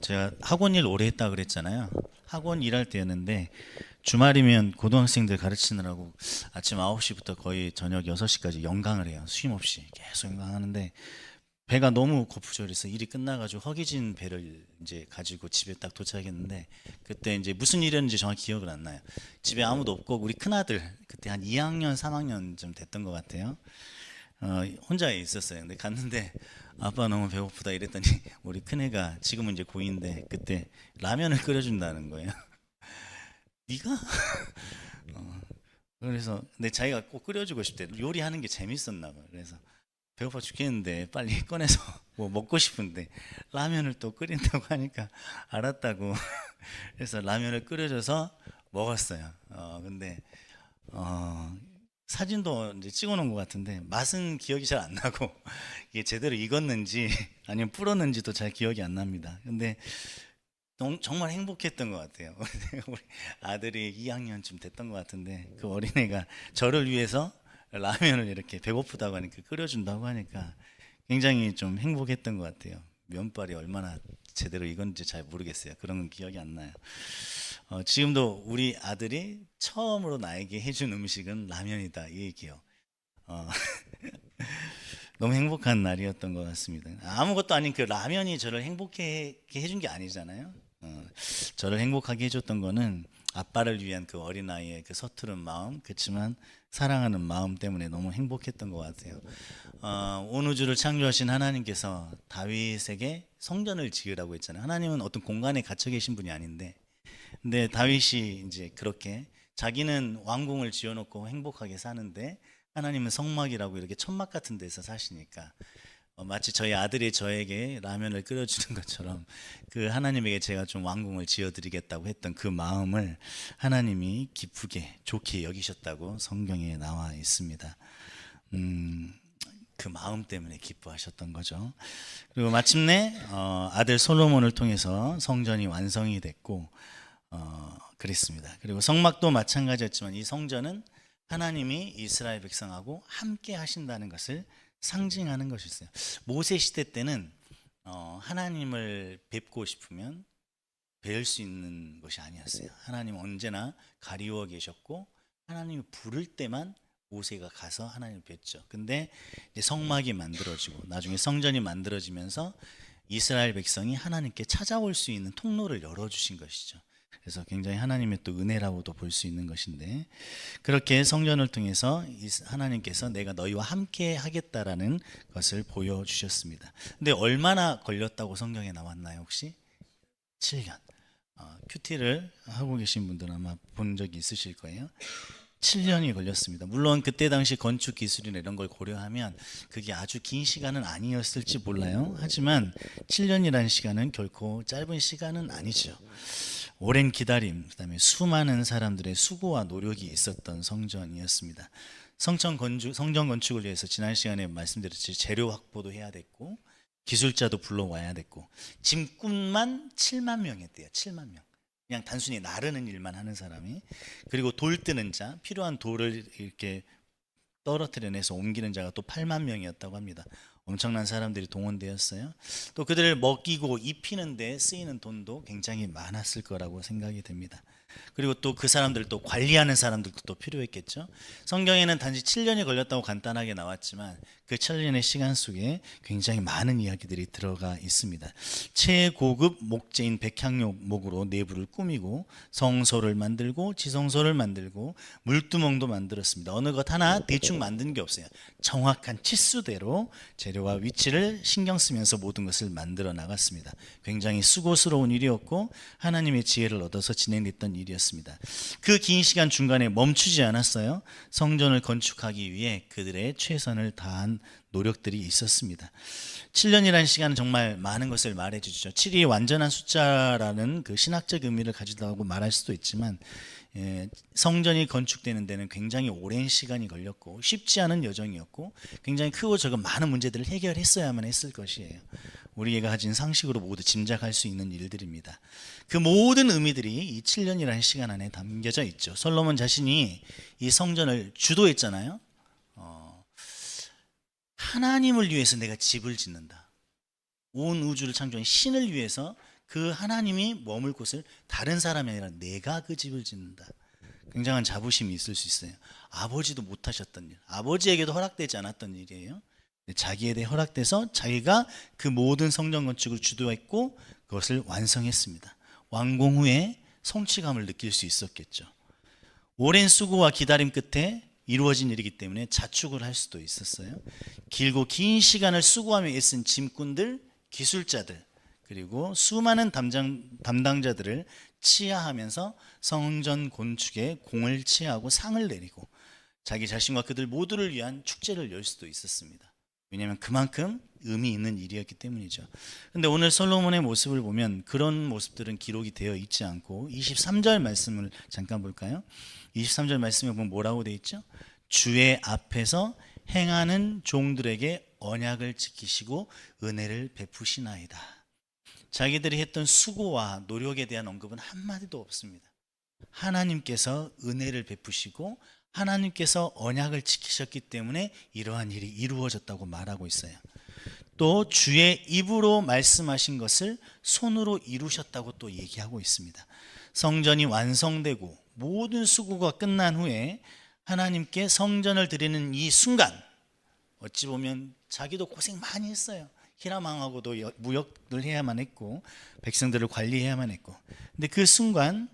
제가 학원 일 오래 했다 그랬잖아요. 학원 일할 때였는데 주말이면 고등학생들 가르치느라고 아침 9시부터 거의 저녁 6시까지 연강을 해요. 쉼 없이 계속 연강하는데 배가 너무 고프죠. 그래서 일이 끝나가지고 허기진 배를 이제 가지고 집에 딱 도착했는데 그때 이제 무슨 일이었는지 정확히 기억은 안 나요. 집에 아무도 없고 우리 큰아들 그때 한 2학년, 3학년쯤 됐던 것 같아요. 혼자 있었어요. 근데 갔는데 아빠 너무 배고프다 이랬더니 우리 큰애가 지금은 이제 고2인데 그때 라면을 끓여준다는 거예요. 네가? 그래서 근데 자기가 꼭 끓여주고 싶대. 요리하는 게 재밌었나 봐요. 그래서 배고파 죽겠는데 빨리 꺼내서 뭐 먹고 싶은데 라면을 또 끓인다고 하니까 알았다고. 그래서 라면을 끓여줘서 먹었어요. 근데 어, 사진도 이제 찍어놓은 것 같은데 맛은 기억이 잘 안 나고 이게 제대로 익었는지 아니면 불었는지도 잘 기억이 안 납니다. 근데 정말 행복했던 것 같아요. 우리 아들이 2학년쯤 됐던 것 같은데 그 어린애가 저를 위해서 라면을 이렇게 배고프다고 하니까 끓여준다고 하니까 굉장히 좀 행복했던 것 같아요. 면발이 얼마나 제대로 익었는지 잘 모르겠어요. 그런 건 기억이 안 나요. 지금도 우리 아들이 처음으로 나에게 해준 음식은 라면이다 이 얘기요. 어, 너무 행복한 날이었던 것 같습니다. 아무것도 아닌 그 라면이 저를 행복하게 해준 게 아니잖아요. 저를 행복하게 해줬던 거는 아빠를 위한 그 어린아이의 그 서투른 마음, 그렇지만 사랑하는 마음 때문에 너무 행복했던 것 같아요. 온 우주를 창조하신 하나님께서 다윗에게 성전을 지으라고 했잖아요. 하나님은 어떤 공간에 갇혀 계신 분이 아닌데, 근데 다윗이 이제 그렇게 자기는 왕궁을 지어놓고 행복하게 사는데 하나님은 성막이라고 이렇게 천막 같은 데서 사시니까 마치 저희 아들이 저에게 라면을 끓여주는 것처럼 그 하나님에게 제가 좀 왕궁을 지어드리겠다고 했던 그 마음을 하나님이 기쁘게 좋게 여기셨다고 성경에 나와 있습니다. 음, 그 마음 때문에 기뻐하셨던 거죠. 그리고 마침내 아들 솔로몬을 통해서 성전이 완성이 됐고 그랬습니다. 그리고 성막도 마찬가지였지만 이 성전은 하나님이 이스라엘 백성하고 함께 하신다는 것을 상징하는 것이었어요. 모세 시대 때는 하나님을 뵙고 싶으면 뵐 수 있는 것이 아니었어요. 하나님은 언제나 가리워 계셨고 하나님이 부를 때만 모세가 가서 하나님을 뵀죠. 근데 이제 성막이 만들어지고 나중에 성전이 만들어지면서 이스라엘 백성이 하나님께 찾아올 수 있는 통로를 열어주신 것이죠. 그래서 굉장히 하나님의 또 은혜라고도 볼 수 있는 것인데 그렇게 성전을 통해서 하나님께서 내가 너희와 함께 하겠다라는 것을 보여주셨습니다. 근데 얼마나 걸렸다고 성경에 나왔나요 혹시? 7년. 큐티를 하고 계신 분들은 아마 본 적이 있으실 거예요. 7년이 걸렸습니다. 물론 그때 당시 건축 기술이나 이런 걸 고려하면 그게 아주 긴 시간은 아니었을지 몰라요. 하지만 7년이라는 시간은 결코 짧은 시간은 아니죠. 오랜 기다림, 그다음에 수많은 사람들의 수고와 노력이 있었던 성전이었습니다. 성전 건축을 위해서 지난 시간에 말씀드렸듯이 재료 확보도 해야 됐고 기술자도 불러와야 됐고 짐꾼만 7만 명이었대요. 7만 명. 그냥 단순히 나르는 일만 하는 사람이 그리고 돌 뜨는 자 필요한 돌을 이렇게 떨어뜨려내서 옮기는 자가 또 8만 명이었다고 합니다. 엄청난 사람들이 동원되었어요. 또 그들을 먹이고 입히는 데 쓰이는 돈도 굉장히 많았을 거라고 생각이 됩니다. 그리고 또 그 사람들을 또 관리하는 사람들도 또 필요했겠죠. 성경에는 단지 7년이 걸렸다고 간단하게 나왔지만 그 7년의 시간 속에 굉장히 많은 이야기들이 들어가 있습니다. 최고급 목재인 백향목으로 내부를 꾸미고 성소를 만들고 지성소를 만들고 물두멍도 만들었습니다. 어느 것 하나 대충 만든 게 없어요. 정확한 치수대로 재료와 위치를 신경 쓰면서 모든 것을 만들어 나갔습니다. 굉장히 수고스러운 일이었고 하나님의 지혜를 얻어서 진행됐던 일이었습니다. 그 긴 시간 중간에 멈추지 않았어요. 성전을 건축하기 위해 그들의 최선을 다한 노력들이 있었습니다. 7년이라는 시간은 정말 많은 것을 말해주죠. 7이 완전한 숫자라는 그 신학적 의미를 가지다고 말할 수도 있지만 성전이 건축되는 데는 굉장히 오랜 시간이 걸렸고 쉽지 않은 여정이었고 굉장히 크고 작은 많은 문제들을 해결했어야만 했을 것이에요. 우리가 가진 상식으로 모두 짐작할 수 있는 일들입니다. 그 모든 의미들이 이 7년이라는 시간 안에 담겨져 있죠. 솔로몬 자신이 이 성전을 주도했잖아요. 하나님을 위해서 내가 집을 짓는다. 온 우주를 창조한 신을 위해서 그 하나님이 머물 곳을 다른 사람이 아니라 내가 그 집을 짓는다. 굉장한 자부심이 있을 수 있어요. 아버지도 못하셨던 일, 아버지에게도 허락되지 않았던 일이에요. 자기에게 허락돼서 자기가 그 모든 성전 건축을 주도했고 그것을 완성했습니다. 완공 후에 성취감을 느낄 수 있었겠죠. 오랜 수고와 기다림 끝에 이루어진 일이기 때문에 자축을 할 수도 있었어요. 길고 긴 시간을 수고하며 애쓴 짐꾼들, 기술자들, 그리고 수많은 담당자들을 치하하면서 성전 건축에 공을 치하고 상을 내리고 자기 자신과 그들 모두를 위한 축제를 열 수도 있었습니다. 왜냐하면 그만큼 의미 있는 일이었기 때문이죠. 근데 오늘 솔로몬의 모습을 보면 그런 모습들은 기록이 되어 있지 않고 23절 말씀을 잠깐 볼까요? 23절 말씀에 보면 뭐라고 되어 있죠? 주의 앞에서 행하는 종들에게 언약을 지키시고 은혜를 베푸시나이다. 자기들이 했던 수고와 노력에 대한 언급은 한마디도 없습니다. 하나님께서 은혜를 베푸시고 하나님께서 언약을 지키셨기 때문에 이러한 일이 이루어졌다고 말하고 있어요. 또 주의 입으로 말씀하신 것을 손으로 이루셨다고 또 얘기하고 있습니다. 성전이 완성되고 모든 수고가 끝난 후에 하나님께 성전을 드리는 이 순간, 어찌 보면 자기도 고생 많이 했어요. 히람 왕하고도 무역을 해야만 했고 백성들을 관리해야만 했고, 근데 그 순간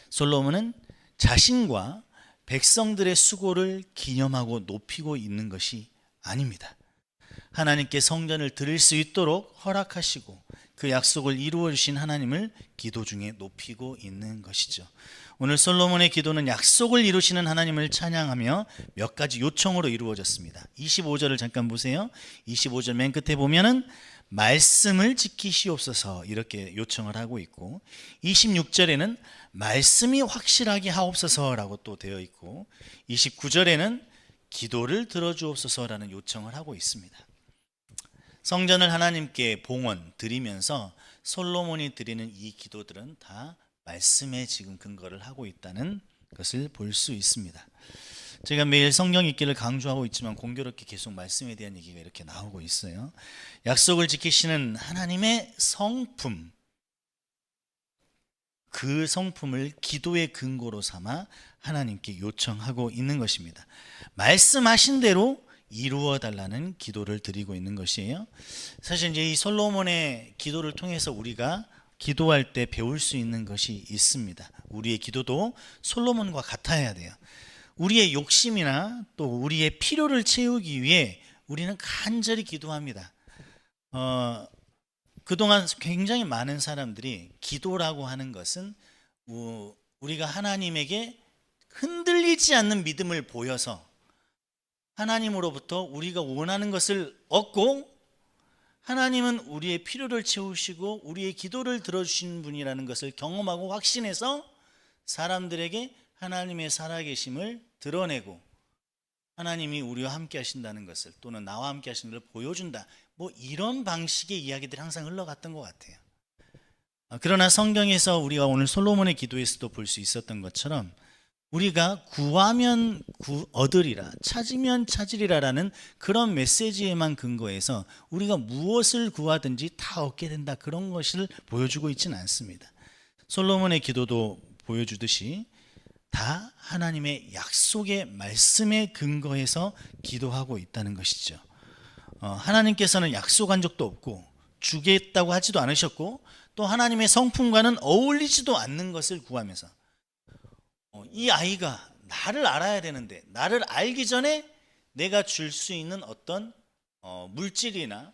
솔로몬은 자신과 백성들의 수고를 기념하고 높이고 있는 것이 아닙니다. 하나님께 성전을 드릴 수 있도록 허락하시고 그 약속을 이루어 주신 하나님을 기도 중에 높이고 있는 것이죠. 오늘 솔로몬의 기도는 약속을 이루시는 하나님을 찬양하며 몇 가지 요청으로 이루어졌습니다. 25절을 잠깐 보세요. 25절 맨 끝에 보면은 말씀을 지키시옵소서 이렇게 요청을 하고 있고, 26절에는 말씀이 확실하게 하옵소서라고 또 되어 있고, 29절에는 기도를 들어주옵소서라는 요청을 하고 있습니다. 성전을 하나님께 봉헌 드리면서 솔로몬이 드리는 이 기도들은 다 말씀에 지금 근거를 하고 있다는 것을 볼 수 있습니다. 제가 매일 성경 읽기를 강조하고 있지만 공교롭게 계속 말씀에 대한 얘기가 이렇게 나오고 있어요. 약속을 지키시는 하나님의 성품, 그 성품을 기도의 근거로 삼아 하나님께 요청하고 있는 것입니다. 말씀하신 대로 이루어 달라는 기도를 드리고 있는 것이에요. 사실 이제 이 솔로몬의 기도를 통해서 우리가 기도할 때 배울 수 있는 것이 있습니다. 우리의 기도도 솔로몬과 같아야 돼요. 우리의 욕심이나 또 우리의 필요를 채우기 위해 우리는 간절히 기도합니다. 그동안 굉장히 많은 사람들이 기도라고 하는 것은 우리가 하나님에게 흔들리지 않는 믿음을 보여서 하나님으로부터 우리가 원하는 것을 얻고, 하나님은 우리의 필요를 채우시고 우리의 기도를 들어주시는 분이라는 것을 경험하고 확신해서 사람들에게 하나님의 살아계심을 드러내고 하나님이 우리와 함께 하신다는 것을, 또는 나와 함께 하시는 것을 보여준다, 뭐 이런 방식의 이야기들이 항상 흘러갔던 것 같아요. 그러나 성경에서 우리가 오늘 솔로몬의 기도에서도 볼 수 있었던 것처럼 우리가 구하면 얻으리라, 찾으면 찾으리라라는 그런 메시지에만 근거해서 우리가 무엇을 구하든지 다 얻게 된다, 그런 것을 보여주고 있지는 않습니다. 솔로몬의 기도도 보여주듯이 다 하나님의 약속의 말씀에 근거해서 기도하고 있다는 것이죠. 하나님께서는 약속한 적도 없고 주겠다고 하지도 않으셨고 또 하나님의 성품과는 어울리지도 않는 것을 구하면서 이 아이가 나를 알아야 되는데 나를 알기 전에 내가 줄 수 있는 어떤 물질이나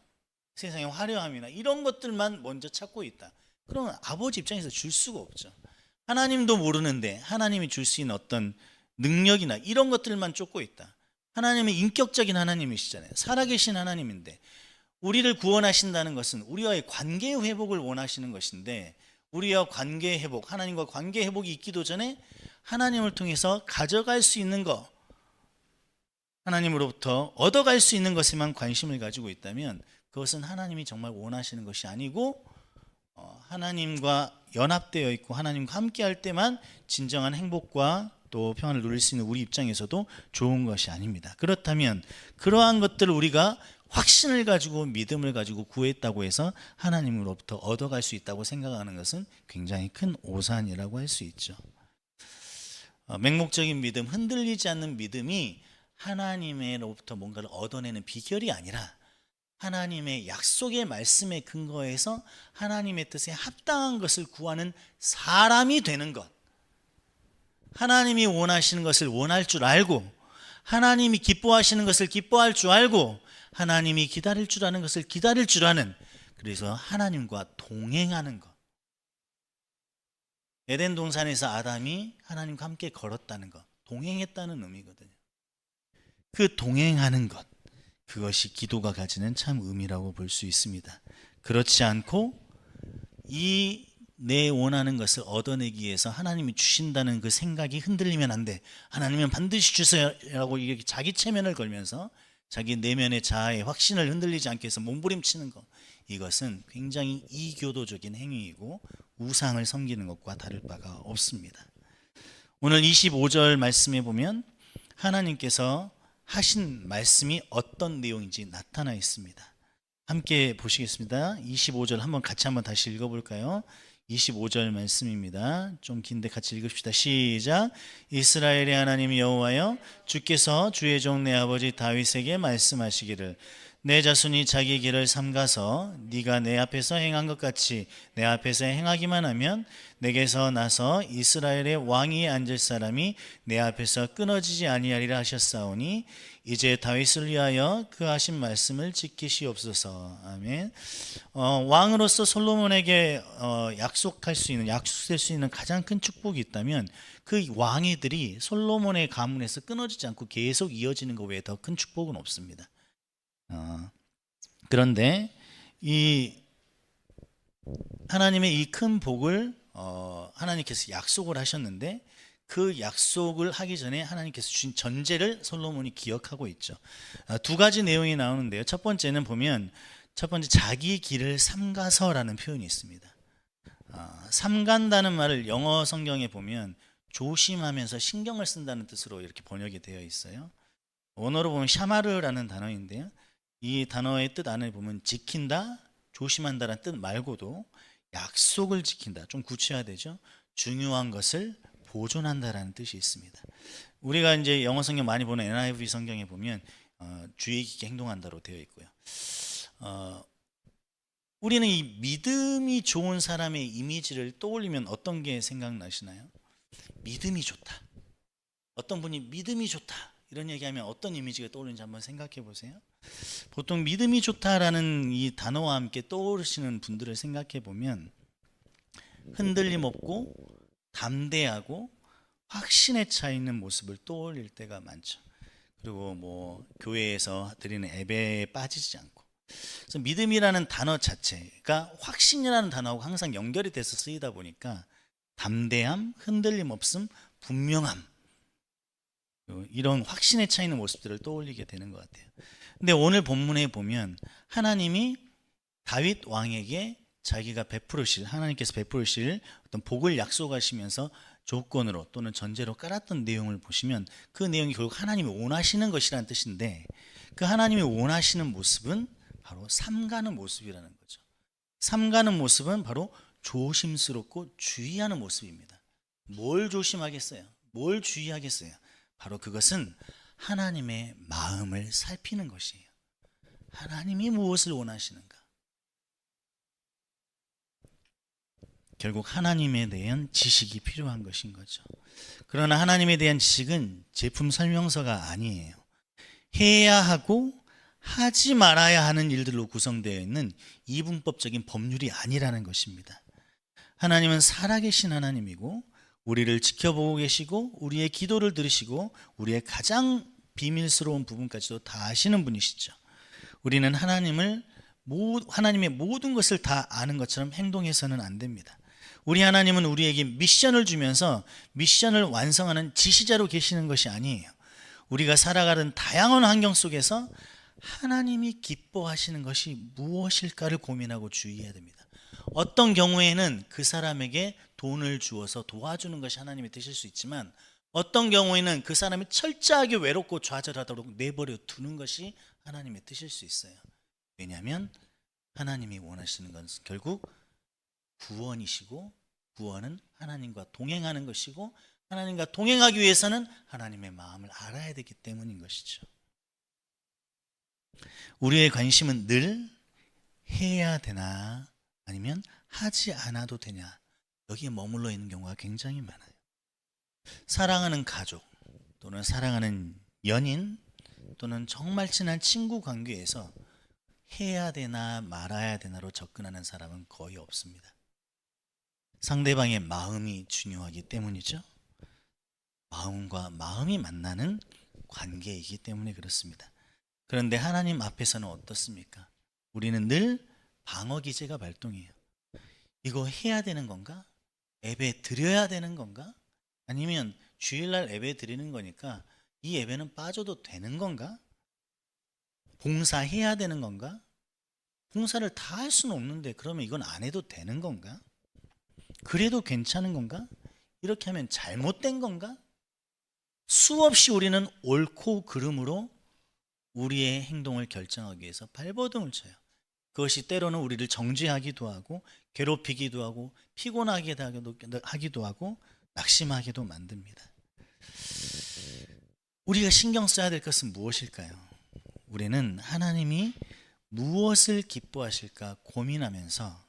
세상의 화려함이나 이런 것들만 먼저 찾고 있다. 그러면 아버지 입장에서 줄 수가 없죠. 하나님도 모르는데 하나님이 줄 수 있는 어떤 능력이나 이런 것들만 쫓고 있다. 하나님은 인격적인 하나님이시잖아요. 살아계신 하나님인데 우리를 구원하신다는 것은 우리와의 관계 회복을 원하시는 것인데, 우리와 관계 회복, 하나님과 관계 회복이 있기도 전에 하나님을 통해서 가져갈 수 있는 것, 하나님으로부터 얻어갈 수 있는 것에만 관심을 가지고 있다면 그것은 하나님이 정말 원하시는 것이 아니고 하나님과 연합되어 있고 하나님과 함께 할 때만 진정한 행복과 또 평안을 누릴 수 있는 우리 입장에서도 좋은 것이 아닙니다. 그렇다면 그러한 것들을 우리가 확신을 가지고 믿음을 가지고 구했다고 해서 하나님으로부터 얻어갈 수 있다고 생각하는 것은 굉장히 큰 오산이라고 할 수 있죠. 맹목적인 믿음, 흔들리지 않는 믿음이 하나님으로부터 뭔가를 얻어내는 비결이 아니라 하나님의 약속의 말씀에 근거해서 하나님의 뜻에 합당한 것을 구하는 사람이 되는 것. 하나님이 원하시는 것을 원할 줄 알고, 하나님이 기뻐하시는 것을 기뻐할 줄 알고, 하나님이 기다릴 줄 아는 것을 기다릴 줄 아는, 그래서 하나님과 동행하는 것. 에덴 동산에서 아담이 하나님과 함께 걸었다는 것, 동행했다는 의미거든요. 그 동행하는 것, 그것이 기도가 가지는 참 의미라고 볼 수 있습니다. 그렇지 않고 내 원하는 것을 얻어내기 위해서 하나님이 주신다는 그 생각이 흔들리면 안 돼. 하나님은 반드시 주세요라고 이렇게 자기 체면을 걸면서 자기 내면의 자아의 확신을 흔들리지 않게 해서 몸부림치는 것, 이것은 굉장히 이교도적인 행위이고 우상을 섬기는 것과 다를 바가 없습니다. 오늘 25절 말씀에 보면 하나님께서 하신 말씀이 어떤 내용인지 나타나 있습니다. 함께 보시겠습니다. 25절 같이 한번 다시 읽어볼까요? 25절 말씀입니다. 좀 긴데 같이 읽읍시다. 시작. 이스라엘의 하나님 여호와여, 주께서 주의 종 내 아버지 다윗에게 말씀하시기를 내 자손이 자기 길을 삼가서 네가 내 앞에서 행한 것 같이 내 앞에서 행하기만 하면 내게서 나서 이스라엘의 왕위에 앉을 사람이 내 앞에서 끊어지지 아니하리라 하셨사오니 이제 다윗을 위하여 그 하신 말씀을 지키시옵소서. 아멘. 왕으로서 솔로몬에게 약속될 수 있는 가장 큰 축복이 있다면 그 왕위들이 솔로몬의 가문에서 끊어지지 않고 계속 이어지는 것 외에 더 큰 축복은 없습니다. 그런데 이 하나님의 이 큰 복을 하나님께서 약속을 하셨는데 그 약속을 하기 전에 하나님께서 주신 전제를 솔로몬이 기억하고 있죠. 두 가지 내용이 나오는데요. 첫 번째는 보면 자기 길을 삼가서라는 표현이 있습니다. 삼간다는 말을 영어 성경에 보면 조심하면서 신경을 쓴다는 뜻으로 이렇게 번역이 되어 있어요. 원어로 보면 샤마르라는 단어인데요. 이 단어의 뜻 안에 보면 지킨다, 조심한다라는 뜻 말고도 약속을 지킨다, 좀 구체화되죠. 중요한 것을 보존한다라는 뜻이 있습니다. 우리가 이제 영어 성경 많이 보는 NIV 성경에 보면 주의 깊게 행동한다로 되어 있고요. 우리는 이 믿음이 좋은 사람의 이미지를 떠올리면 어떤 게 생각나시나요? 믿음이 좋다. 어떤 분이 믿음이 좋다 이런 얘기하면 어떤 이미지가 떠오르는지 한번 생각해 보세요. 보통 믿음이 좋다라는 이 단어와 함께 떠오르시는 분들을 생각해 보면 흔들림 없고 담대하고 확신에 차 있는 모습을 떠올릴 때가 많죠. 그리고 뭐 교회에서 드리는 예배에 빠지지 않고. 그래서 믿음이라는 단어 자체가 확신이라는 단어하고 항상 연결이 돼서 쓰이다 보니까 담대함, 흔들림 없음, 분명함, 이런 확신에 차 있는 모습들을 떠올리게 되는 것 같아요. 근데 오늘 본문에 보면 하나님이 다윗 왕에게 하나님께서 베푸실 어떤 복을 약속하시면서 조건으로 또는 전제로 깔았던 내용을 보시면 그 내용이 결국 하나님이 원하시는 것이라는 뜻인데, 그 하나님이 원하시는 모습은 바로 삼가는 모습이라는 거죠. 삼가는 모습은 바로 조심스럽고 주의하는 모습입니다. 뭘 조심하겠어요? 뭘 주의하겠어요? 바로 그것은 하나님의 마음을 살피는 것이에요. 하나님이 무엇을 원하시는가? 결국 하나님에 대한 지식이 필요한 것인 거죠. 그러나 하나님에 대한 지식은 제품 설명서가 아니에요. 해야 하고 하지 말아야 하는 일들로 구성되어 있는 이분법적인 법률이 아니라는 것입니다. 하나님은 살아계신 하나님이고 우리를 지켜보고 계시고 우리의 기도를 들으시고 우리의 가장 비밀스러운 부분까지도 다 아시는 분이시죠. 우리는 하나님의 모든 것을 다 아는 것처럼 행동해서는 안 됩니다. 우리 하나님은 우리에게 미션을 주면서 미션을 완성하는 지시자로 계시는 것이 아니에요. 우리가 살아가는 다양한 환경 속에서 하나님이 기뻐하시는 것이 무엇일까를 고민하고 주의해야 됩니다. 어떤 경우에는 그 사람에게 돈을 주어서 도와주는 것이 하나님의 뜻일 수 있지만, 어떤 경우에는 그 사람이 철저하게 외롭고 좌절하도록 내버려 두는 것이 하나님의 뜻일 수 있어요. 왜냐하면 하나님이 원하시는 것은 결국 구원이시고, 구원은 하나님과 동행하는 것이고, 하나님과 동행하기 위해서는 하나님의 마음을 알아야 되기 때문인 것이죠. 우리의 관심은 늘 해야 되나 아니면 하지 않아도 되냐, 여기에 머물러 있는 경우가 굉장히 많아요. 사랑하는 가족 또는 사랑하는 연인 또는 정말 친한 친구 관계에서 해야 되나 말아야 되나로 접근하는 사람은 거의 없습니다. 상대방의 마음이 중요하기 때문이죠. 마음과 마음이 만나는 관계이기 때문에 그렇습니다. 그런데 하나님 앞에서는 어떻습니까? 우리는 늘 방어 기제가 발동해요. 이거 해야 되는 건가? 예배 드려야 되는 건가? 아니면 주일날 예배 드리는 거니까 이 예배는 빠져도 되는 건가? 봉사해야 되는 건가? 봉사를 다 할 수는 없는데 그러면 이건 안 해도 되는 건가? 그래도 괜찮은 건가? 이렇게 하면 잘못된 건가? 수없이 우리는 옳고 그름으로 우리의 행동을 결정하기 위해서 발버둥을 쳐요. 그것이 때로는 우리를 정죄하기도 하고 괴롭히기도 하고 피곤하기도 하고 낙심하게도 만듭니다. 우리가 신경 써야 될 것은 무엇일까요? 우리는 하나님이 무엇을 기뻐하실까 고민하면서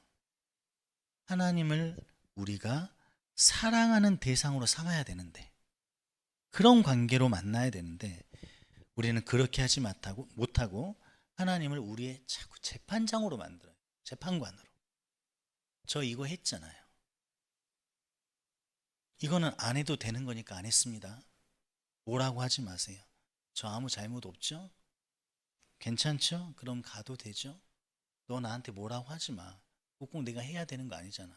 하나님을 우리가 사랑하는 대상으로 삼아야 되는데, 그런 관계로 만나야 되는데 우리는 그렇게 하지 못하고 하나님을 우리의 자꾸 재판장으로 만들어요. 재판관으로. 저 이거 했잖아요. 이거는 안 해도 되는 거니까 안 했습니다. 뭐라고 하지 마세요. 저 아무 잘못 없죠? 괜찮죠? 그럼 가도 되죠? 너 나한테 뭐라고 하지 마. 꼭 내가 해야 되는 거 아니잖아.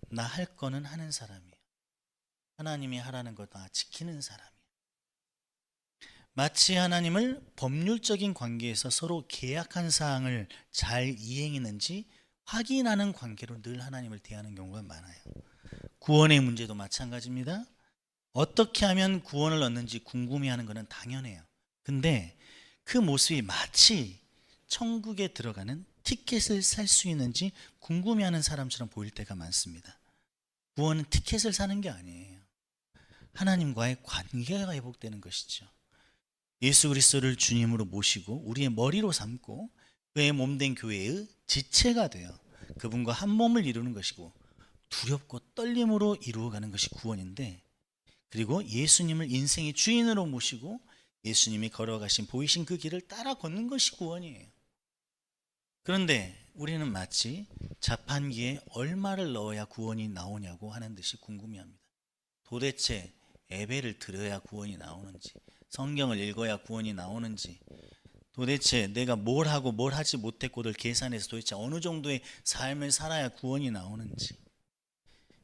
나 할 거는 하는 사람이야. 하나님이 하라는 거 다 지키는 사람이야. 마치 하나님을 법률적인 관계에서 서로 계약한 사항을 잘 이행했는지 확인하는 관계로 늘 하나님을 대하는 경우가 많아요. 구원의 문제도 마찬가지입니다. 어떻게 하면 구원을 얻는지 궁금해하는 것은 당연해요. 근데 그 모습이 마치 천국에 들어가는 티켓을 살 수 있는지 궁금해하는 사람처럼 보일 때가 많습니다. 구원은 티켓을 사는 게 아니에요. 하나님과의 관계가 회복되는 것이죠. 예수 그리스도를 주님으로 모시고 우리의 머리로 삼고 그의 몸된 교회의 지체가 되어 그분과 한 몸을 이루는 것이고, 두렵고 떨림으로 이루어가는 것이 구원인데, 그리고 예수님을 인생의 주인으로 모시고 예수님이 걸어가신 보이신 그 길을 따라 걷는 것이 구원이에요. 그런데 우리는 마치 자판기에 얼마를 넣어야 구원이 나오냐고 하는 듯이 궁금해합니다. 도대체 예배를 드려야 구원이 나오는지, 성경을 읽어야 구원이 나오는지, 도대체 내가 뭘 하고 뭘 하지 못했고를 계산해서 도대체 어느 정도의 삶을 살아야 구원이 나오는지,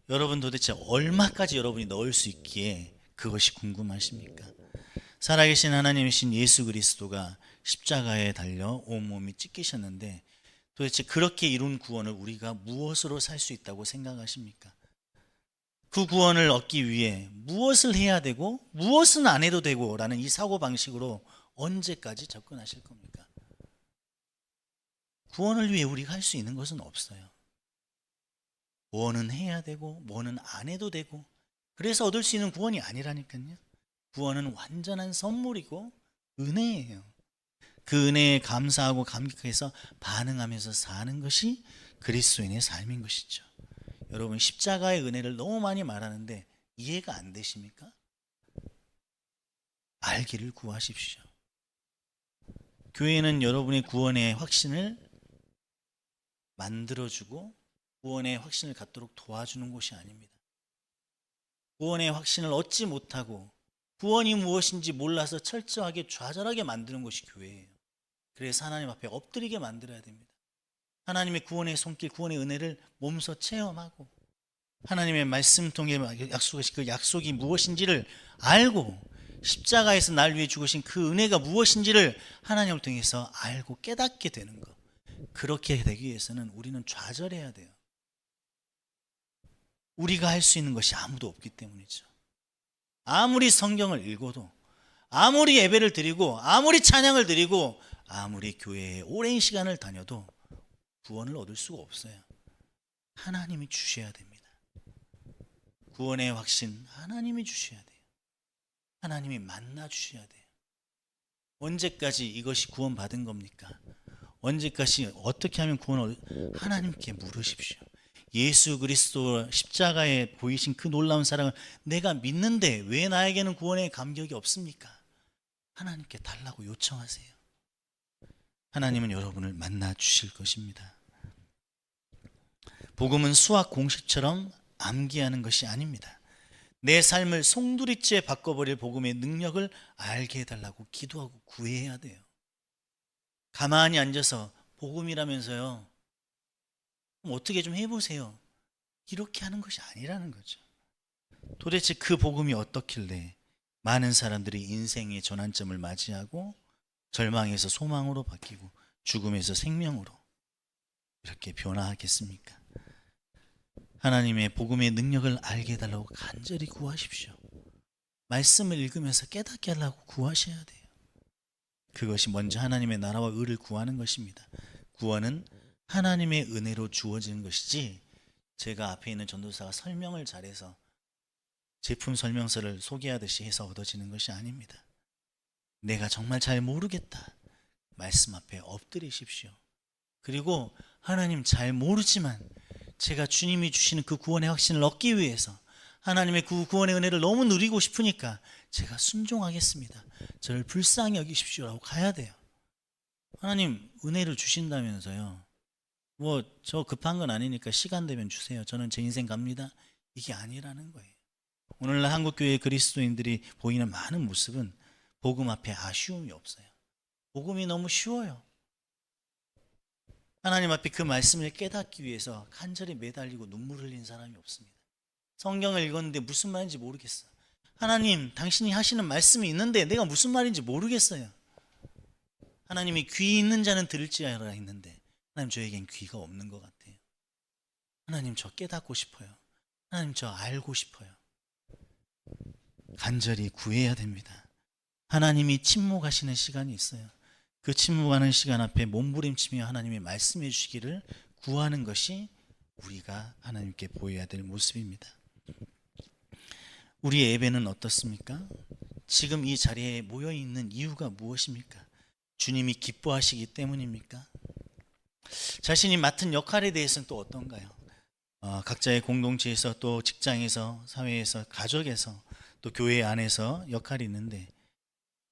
여러분 도대체 얼마까지 여러분이 넣을 수 있기에 그것이 궁금하십니까? 살아계신 하나님이신 예수 그리스도가 십자가에 달려 온몸이 찢기셨는데 도대체 그렇게 이룬 구원을 우리가 무엇으로 살 수 있다고 생각하십니까? 그 구원을 얻기 위해 무엇을 해야 되고 무엇은 안 해도 되고 라는 이 사고방식으로 언제까지 접근하실 겁니까? 구원을 위해 우리가 할 수 있는 것은 없어요. 뭐는 해야 되고 뭐는 안 해도 되고, 그래서 얻을 수 있는 구원이 아니라니까요. 구원은 완전한 선물이고 은혜예요. 그 은혜에 감사하고 감격해서 반응하면서 사는 것이 그리스도인의 삶인 것이죠. 여러분, 십자가의 은혜를 너무 많이 말하는데 이해가 안 되십니까? 알기를 구하십시오. 교회는 여러분의 구원의 확신을 만들어주고 구원의 확신을 갖도록 도와주는 곳이 아닙니다. 구원의 확신을 얻지 못하고 구원이 무엇인지 몰라서 철저하게 좌절하게 만드는 것이 교회예요. 그래서 하나님 앞에 엎드리게 만들어야 됩니다. 하나님의 구원의 손길, 구원의 은혜를 몸소 체험하고 하나님의 말씀 통해 약속하신 그 약속이 무엇인지를 알고 십자가에서 날 위해 죽으신 그 은혜가 무엇인지를 하나님을 통해서 알고 깨닫게 되는 것. 그렇게 되기 위해서는 우리는 좌절해야 돼요. 우리가 할 수 있는 것이 아무도 없기 때문이죠. 아무리 성경을 읽어도, 아무리 예배를 드리고, 아무리 찬양을 드리고, 아무리 교회에 오랜 시간을 다녀도 구원을 얻을 수가 없어요. 하나님이 주셔야 됩니다. 구원의 확신 하나님이 주셔야 돼요. 하나님이 만나 주셔야 돼요. 언제까지 이것이 구원받은 겁니까? 언제까지 어떻게 하면 구원을 하나님께 물으십시오. 예수 그리스도 십자가에 보이신 그 놀라운 사랑을 내가 믿는데 왜 나에게는 구원의 감격이 없습니까? 하나님께 달라고 요청하세요. 하나님은 여러분을 만나 주실 것입니다. 복음은 수학 공식처럼 암기하는 것이 아닙니다. 내 삶을 송두리째 바꿔버릴 복음의 능력을 알게 해달라고 기도하고 구해야 돼요. 가만히 앉아서 복음이라면서요, 어떻게 좀 해보세요, 이렇게 하는 것이 아니라는 거죠. 도대체 그 복음이 어떻길래 많은 사람들이 인생의 전환점을 맞이하고 절망에서 소망으로 바뀌고 죽음에서 생명으로 이렇게 변화하겠습니까? 하나님의 복음의 능력을 알게 해달라고 간절히 구하십시오. 말씀을 읽으면서 깨닫게 하려고 구하셔야 돼요. 그것이 먼저 하나님의 나라와 의를 구하는 것입니다. 구원은 하나님의 은혜로 주어지는 것이지, 제가 앞에 있는 전도사가 설명을 잘해서 제품 설명서를 소개하듯이 해서 얻어지는 것이 아닙니다. 내가 정말 잘 모르겠다, 말씀 앞에 엎드리십시오. 그리고 하나님 잘 모르지만 제가 주님이 주시는 그 구원의 확신을 얻기 위해서 하나님의 그 구원의 은혜를 너무 누리고 싶으니까 제가 순종하겠습니다, 저를 불쌍히 여기십시오라고 가야 돼요. 하나님 은혜를 주신다면서요, 뭐 저 급한 건 아니니까 시간 되면 주세요, 저는 제 인생 갑니다, 이게 아니라는 거예요. 오늘날 한국교회 그리스도인들이 보이는 많은 모습은 복음 앞에 아쉬움이 없어요. 복음이 너무 쉬워요. 하나님 앞에 그 말씀을 깨닫기 위해서 간절히 매달리고 눈물 흘린 사람이 없습니다. 성경을 읽었는데 무슨 말인지 모르겠어. 하나님, 당신이 하시는 말씀이 있는데 내가 무슨 말인지 모르겠어요. 하나님이 귀 있는 자는 들을지어라 했는데 하나님, 저에겐 귀가 없는 것 같아요. 하나님, 저 깨닫고 싶어요. 하나님, 저 알고 싶어요. 간절히 구해야 됩니다. 하나님이 침묵하시는 시간이 있어요. 그 침묵하는 시간 앞에 몸부림치며 하나님이 말씀해 주시기를 구하는 것이 우리가 하나님께 보여야 될 모습입니다. 우리의 예배는 어떻습니까? 지금 이 자리에 모여 있는 이유가 무엇입니까? 주님이 기뻐하시기 때문입니까? 자신이 맡은 역할에 대해서는 또 어떤가요? 각자의 공동체에서, 또 직장에서, 사회에서, 가족에서, 또 교회 안에서 역할이 있는데,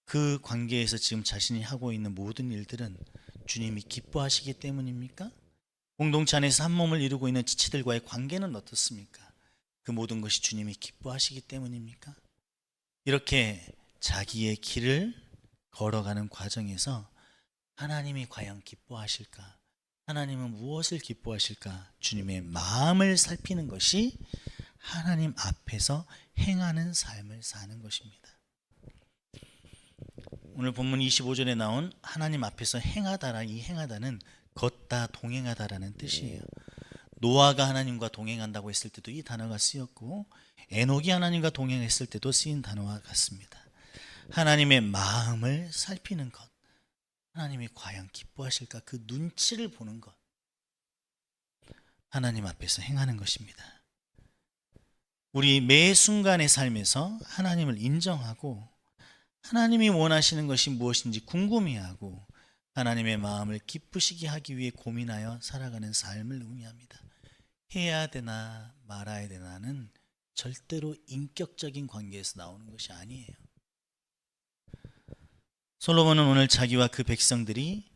그 관계에서 지금 자신이 하고 있는 모든 일들은 주님이 기뻐하시기 때문입니까? 공동체 안에서 한 몸을 이루고 있는 지체들과의 관계는 어떻습니까? 그 모든 것이 주님이 기뻐하시기 때문입니까? 이렇게 자기의 길을 걸어가는 과정에서 하나님이 과연 기뻐하실까? 하나님은 무엇을 기뻐하실까? 주님의 마음을 살피는 것이 하나님 앞에서 행하는 삶을 사는 것입니다. 오늘 본문 25절에 나온 하나님 앞에서 행하다라, 이 행하다는 걷다, 동행하다라는 뜻이에요. 노아가 하나님과 동행한다고 했을 때도 이 단어가 쓰였고, 에녹이 하나님과 동행했을 때도 쓰인 단어와 같습니다. 하나님의 마음을 살피는 것, 하나님이 과연 기뻐하실까, 그 눈치를 보는 것, 하나님 앞에서 행하는 것입니다. 우리 매 순간의 삶에서 하나님을 인정하고 하나님이 원하시는 것이 무엇인지 궁금해하고 하나님의 마음을 기쁘시게 하기 위해 고민하여 살아가는 삶을 의미합니다. 해야 되나 말아야 되나는 절대로 인격적인 관계에서 나오는 것이 아니에요. 솔로몬은 오늘 자기와 그 백성들이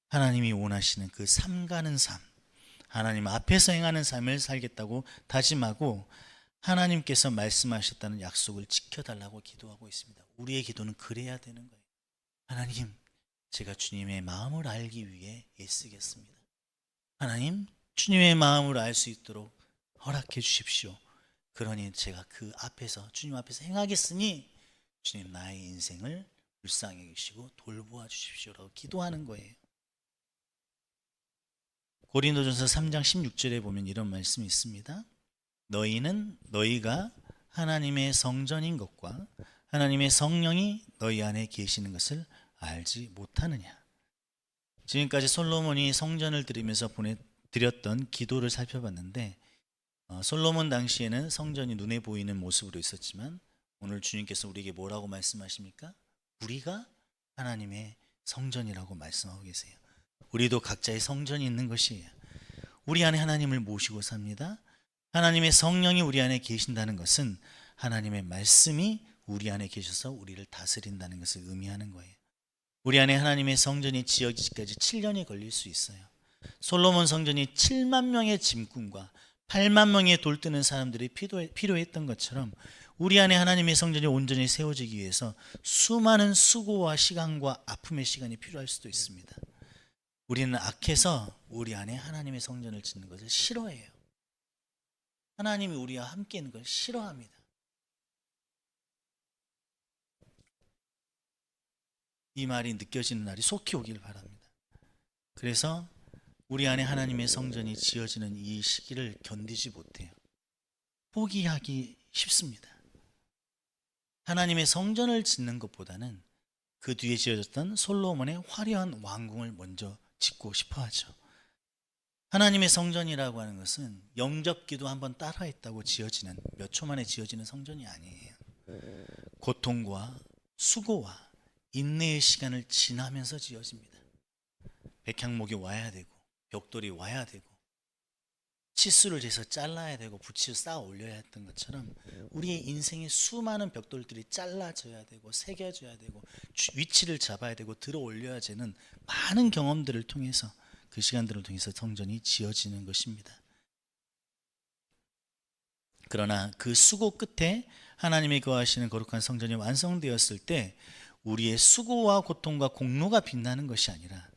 하나님이 원하시는 그 삼가는 삶, 하나님 앞에서 행하는 삶을 살겠다고 다짐하고 하나님께서 말씀하셨다는 약속을 지켜달라고 기도하고 있습니다. 우리의 기도는 그래야 되는 거예요. 하나님, 제가 주님의 마음을 알기 위해 애쓰겠습니다. 하나님, 주님의 마음을 알 수 있도록 허락해 주십시오. 그러니 제가 그 앞에서, 주님 앞에서 행하겠으니 주님 나의 인생을 불쌍히 여기시고 돌보아 주십시오라고 기도하는 거예요. 고린도전서 3장 16절에 보면 이런 말씀이 있습니다. 너희가 하나님의 성전인 것과 하나님의 성령이 너희 안에 계시는 것을 알지 못하느냐. 지금까지 솔로몬이 성전을 드리면서 드렸던 기도를 살펴봤는데, 솔로몬 당시에는 성전이 눈에 보이는 모습으로 있었지만 오늘 주님께서 우리에게 뭐라고 말씀하십니까? 우리가 하나님의 성전이라고 말씀하고 계세요. 우리도 각자의 성전이 있는 것이에요. 우리 안에 하나님을 모시고 삽니다. 하나님의 성령이 우리 안에 계신다는 것은 하나님의 말씀이 우리 안에 계셔서 우리를 다스린다는 것을 의미하는 거예요. 우리 안에 하나님의 성전이 지어지기까지 7년이 걸릴 수 있어요. 솔로몬 성전이 7만 명의 짐꾼과 8만 명의 돌뜨는 사람들이 필요했던 것처럼 우리 안에 하나님의 성전이 온전히 세워지기 위해서 수많은 수고와 시간과 아픔의 시간이 필요할 수도 있습니다. 우리는 악해서 우리 안에 하나님의 성전을 짓는 것을 싫어해요. 하나님이 우리와 함께 있는 걸 싫어합니다. 이 말이 느껴지는 날이 속히 오길 바랍니다. 그래서 우리 안에 하나님의 성전이 지어지는 이 시기를 견디지 못해요. 포기하기 쉽습니다. 하나님의 성전을 짓는 것보다는 그 뒤에 지어졌던 솔로몬의 화려한 왕궁을 먼저 짓고 싶어 하죠. 하나님의 성전이라고 하는 것은 영접기도 한번 따라했다고 지어지는, 몇 초 만에 지어지는 성전이 아니에요. 고통과 수고와 인내의 시간을 지나면서 지어집니다. 백향목이 와야 되고 벽돌이 와야 되고 치수를 재서 잘라야 되고 붓을 쌓아 올려야 했던 것처럼 우리의 인생의 수많은 벽돌들이 잘라져야 되고 새겨져야 되고 위치를 잡아야 되고 들어 올려야 되는 많은 경험들을 통해서, 그 시간들을 통해서 성전이 지어지는 것입니다. 그러나 그 수고 끝에 하나님이 거하시는 거룩한 성전이 완성되었을 때 우리의 수고와 고통과 공로가 빛나는 것이 아니라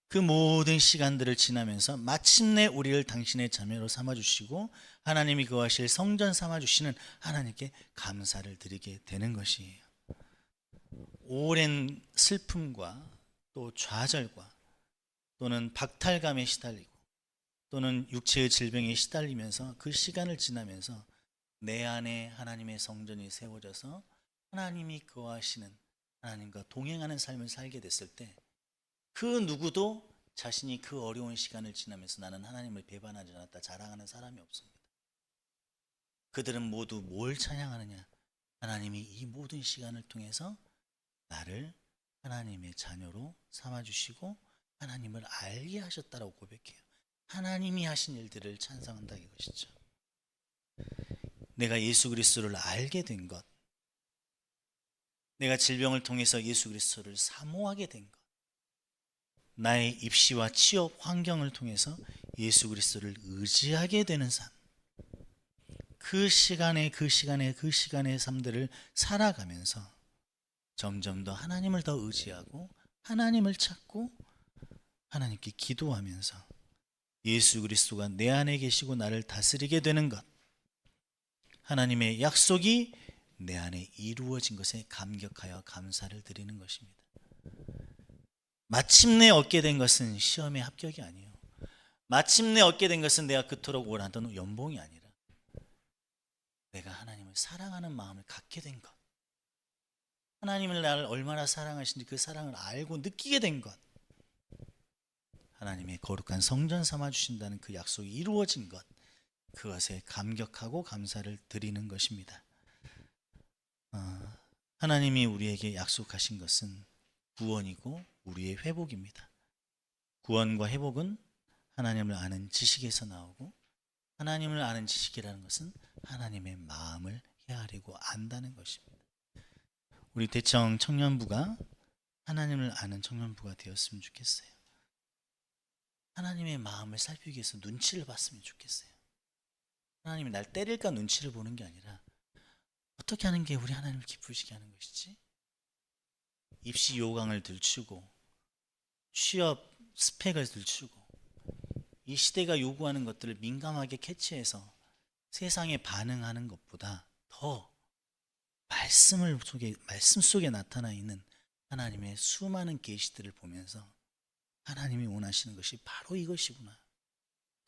그 모든 시간들을 지나면서 마침내 우리를 당신의 자녀로 삼아주시고 하나님이 거하실 성전 삼아주시는 하나님께 감사를 드리게 되는 것이에요. 오랜 슬픔과 또 좌절과 또는 박탈감에 시달리고 또는 육체의 질병에 시달리면서 그 시간을 지나면서 내 안에 하나님의 성전이 세워져서 하나님이 거하시는, 하나님과 동행하는 삶을 살게 됐을 때 그 누구도 자신이 그 어려운 시간을 지나면서 나는 하나님을 배반하지 않았다 자랑하는 사람이 없습니다. 그들은 모두 뭘 찬양하느냐? 하나님이 이 모든 시간을 통해서 나를 하나님의 자녀로 삼아주시고 하나님을 알게 하셨다라고 고백해요. 하나님이 하신 일들을 찬양한다 이것이죠. 내가 예수 그리스도를 알게 된 것, 내가 질병을 통해서 예수 그리스도를 사모하게 된 것, 나의 입시와 취업 환경을 통해서 예수 그리스도를 의지하게 되는 삶, 그 시간의 삶들을 살아가면서 점점 더 하나님을 더 의지하고 하나님을 찾고 하나님께 기도하면서 예수 그리스도가 내 안에 계시고 나를 다스리게 되는 것, 하나님의 약속이 내 안에 이루어진 것에 감격하여 감사를 드리는 것입니다. 마침내 얻게 된 것은 시험의 합격이 아니에요. 마침내 얻게 된 것은 내가 그토록 원하던 연봉이 아니라 내가 하나님을 사랑하는 마음을 갖게 된 것, 하나님을 나를 얼마나 사랑하시는지 그 사랑을 알고 느끼게 된 것, 하나님의 거룩한 성전 삼아주신다는 그 약속이 이루어진 것, 그것에 감격하고 감사를 드리는 것입니다. 하나님이 우리에게 약속하신 것은 구원이고 우리의 회복입니다. 구원과 회복은 하나님을 아는 지식에서 나오고, 하나님을 아는 지식이라는 것은 하나님의 마음을 헤아리고 안다는 것입니다. 우리 대청 청년부가 하나님을 아는 청년부가 되었으면 좋겠어요. 하나님의 마음을 살피기 위해서 눈치를 봤으면 좋겠어요. 하나님이 날 때릴까 눈치를 보는 게 아니라 어떻게 하는 게 우리 하나님을 기쁘시게 하는 것이지? 입시 요강을 들추고 취업 스펙을 들추고 이 시대가 요구하는 것들을 민감하게 캐치해서 세상에 반응하는 것보다 더 말씀 속에 나타나 있는 하나님의 수많은 계시들을 보면서 하나님이 원하시는 것이 바로 이것이구나.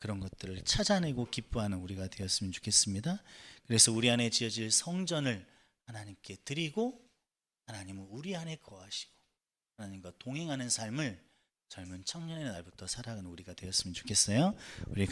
그런 것들을 찾아내고 기뻐하는 우리가 되었으면 좋겠습니다. 그래서 우리 안에 지어질 성전을 하나님께 드리고 하나님은 우리 안에 거하시고 하나님과 동행하는 삶을 젊은 청년의 날부터 살아가는 우리가 되었으면 좋겠어요. 우리